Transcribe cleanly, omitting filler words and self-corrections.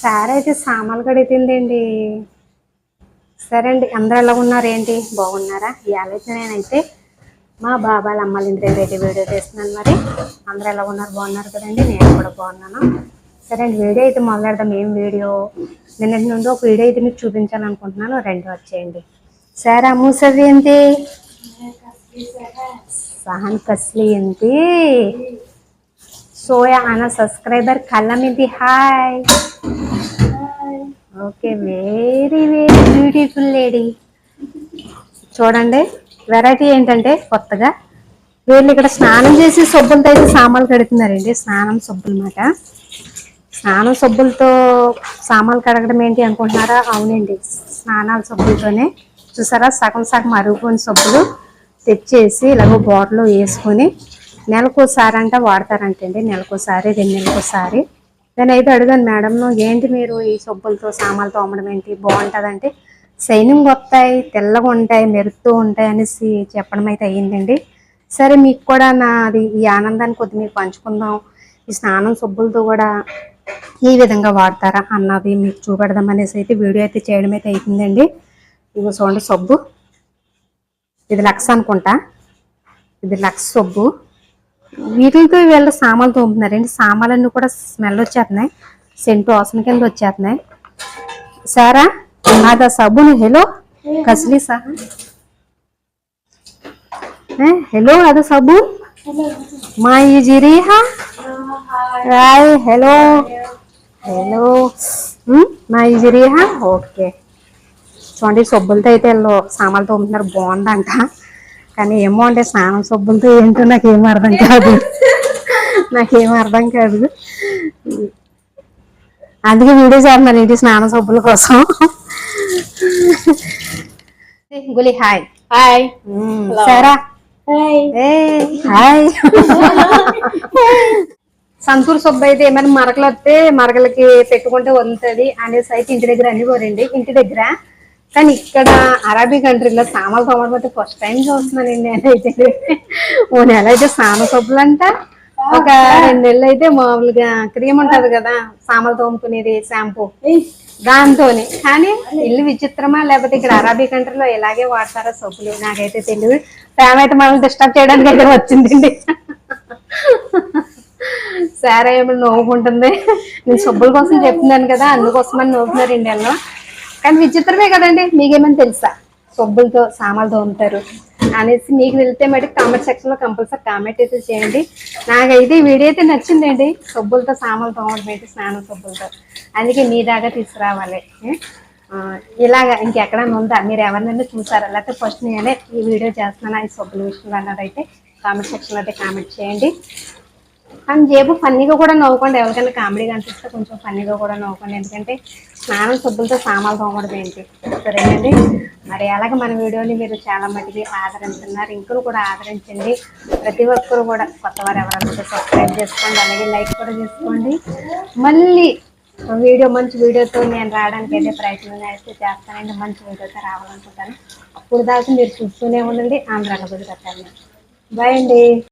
Sir అయితే సామాన్లు కడుగుతుందండి. సరే అండి, అందరూ ఎలా ఉన్నారు? ఏంటి బాగున్నారా? ఇవాళైతే నేనైతే మా బాబాయ్ అమ్మాళ్ళ ఇంటి దగ్గర అయితే వీడియో చేస్తున్నాను. మరి అందరూ ఎలా ఉన్నారు? బాగున్నారు కదండి, నేను కూడా బాగున్నాను. సరే అండి, వీడియో అయితే మొదలెడదాం. ఏం వీడియో? నిన్నటి నుండి ఒక వీడియో అయితే మీకు చూపించాలనుకుంటున్నాను. రెండు వచ్చేయండి. సారా మూసవి ఏంటి సహన్ कसली ఏంటి సోయా అన్న సబ్స్క్రైబర్ కళ్ళమింటి hi. Okay, very very beautiful lady. చూడండి, వెరైటీ ఏంటంటే కొత్తగా వీళ్ళు ఇక్కడ స్నానం చేసి సబ్బులతో అయితే సామాన్లు కడుగుతున్నారండి. స్నానం సబ్బులు అన్నమాట. స్నానం సబ్బులతో సామాన్లు కడగడం ఏంటి అనుకుంటున్నారా? అవునండి, స్నానాల సబ్బులతోనే. చూసారా, సగం సగం అరుగుపోయిన సబ్బులు తెచ్చేసి ఇలాగో బాటిల్లో వేసుకొని నెలకోసారి అంట వాడతారంటండి. నెలకోసారి, 2 నెలలకోసారి. నేను అయితే అడిగాను మేడంను, ఏంటి మీరు ఈ సబ్బులతో సామాన్లు తోమడం ఏంటి, బాగుంటుందంటే షైనింగ్ వస్తాయి, తెల్లగా ఉంటాయి, మెరుస్తూ ఉంటాయి అనేసి చెప్పడం అయితే అయ్యిందండి. సరే, మీకు కూడా నాది ఈ ఆనందాన్ని కొద్ది మీకు పంచుకుందాం, ఈ స్నానం సబ్బులతో కూడా ఈ విధంగా వాడతారా అన్నది మీకు చూపెడదాం అనేసి అయితే వీడియో అయితే చేయడం అయితే అవుతుందండి. ఇగో చూడండి సబ్బు, ఇది లక్స్ అనుకుంటా. ఇది లక్స్ సబ్బు. వీటితో వీళ్ళు సామాన్లు తోముతున్నారండి. సామాన్లన్నీ కూడా స్మెల్ వచ్చేస్తున్నాయి, సెంటు వాసన కింద వచ్చేస్తున్నాయి. సారా आधा साबुन हेलो कसली सा हेलो आधा साबुन माई जिरी हाय हेलो हेलो माई जिरी ఓకే. చూడండి, సబ్బులతో అయితే వీళ్ళు సామాన్లు తోముతున్నారు. బాగుందంట, కానీ ఏమో అంటే స్నానం సబ్బులతో ఏంటో నాకేం అర్థం కాదు. అందుకే వీడియో చేస్తున్నాను ఏంటి స్నానం సబ్బుల కోసం. గులి హాయ్ హాయ్. సారా హాయ్. సంతూర్ సబ్బు అయితే ఏమైనా మరకలు వస్తే మరకలకి పెట్టుకుంటే వదులుతుంది అనేసి అయితే ఇంటి దగ్గర అనిపోరండి. ఇంటి దగ్గర కానీ ఇక్కడ అరబీ కంట్రీలో సామాన్లు తోమకపోతే ఫస్ట్ టైం చూస్తున్నానండి నేనైతే. ఓ నెల అయితే స్నాన సబ్బులు అంట, ఒక 2 నెలలు అయితే మామూలుగా క్రీమ్ ఉంటది కదా సామాన్లు తోముకునేది, షాంపూ, దాంతోనే. కానీ ఇల్లు విచిత్రమా లేకపోతే ఇక్కడ అరబీ కంట్రీలో ఇలాగే వాడతారా సబ్బులు నాకైతే తెలియదు. ప్రేమ అయితే మనల్ని డిస్టర్బ్ చేయడానికి అయితే వచ్చిందండి. సారా ఏమైనా నవ్వుకుంటుంది, నేను సబ్బుల కోసం చెప్తున్నాను కదా అందుకోసమని నవ్వుతున్నారు ఇండియాలో. కానీ విచిత్రమే కదండి, మీకేమైనా తెలుసా సబ్బులతో సామాన్లు తోముతారు అనేసి? మీకు వెళ్తే మరి కామెంట్ సెక్షన్ లో కంపల్సరీ కామెంట్ అయితే చేయండి. నాకైతే ఈ వీడియో అయితే నచ్చిందండి, సబ్బులతో సామాన్లు తోమడం ఏంటి, స్నానం సబ్బులతో. అందుకే మీ దాకా తీసుకురావాలి. ఇలాగా ఇంకెక్కడైనా ఉందా, మీరు ఎవరినైనా చూసారా, లేకపోతే ఫస్ట్ నేనే ఈ వీడియో చేస్తున్నాను ఈ సబ్బుల విషయంలో అన్నదైతే కామెంట్ సెక్షన్ లో అయితే కామెంట్ చేయండి. కానీ జేబు ఫన్నీగా కూడా నవ్వుకోండి, ఎవరికైనా కామెడీగా అనిపిస్తే కొంచెం ఫన్నీగా కూడా నవ్వుకోండి. ఎందుకంటే స్నానం సబ్బులతో సామాన్లు తోమడం ఏంటి. సరేనండి, మరి అలాగే మన వీడియోని మీరు చాలా మటుకి ఆదరిస్తున్నారు, ఇంకను కూడా ఆదరించండి. ప్రతి ఒక్కరు కూడా కొత్త వారు ఎవరైనా సబ్స్క్రైబ్ చేసుకోండి, అలాగే లైక్ కూడా చేసుకోండి. మళ్ళీ మంచి వీడియోతో నేను రావడానికి అయితే ప్రయత్నం అయితే చేస్తానండి. మంచి వీడియోతో రావాలనుకుంటాను. అప్పుడు దాకా మీరు చూస్తూనే ఉండండి ఆంధ్రాలో గురించి. బాయ్ అండి.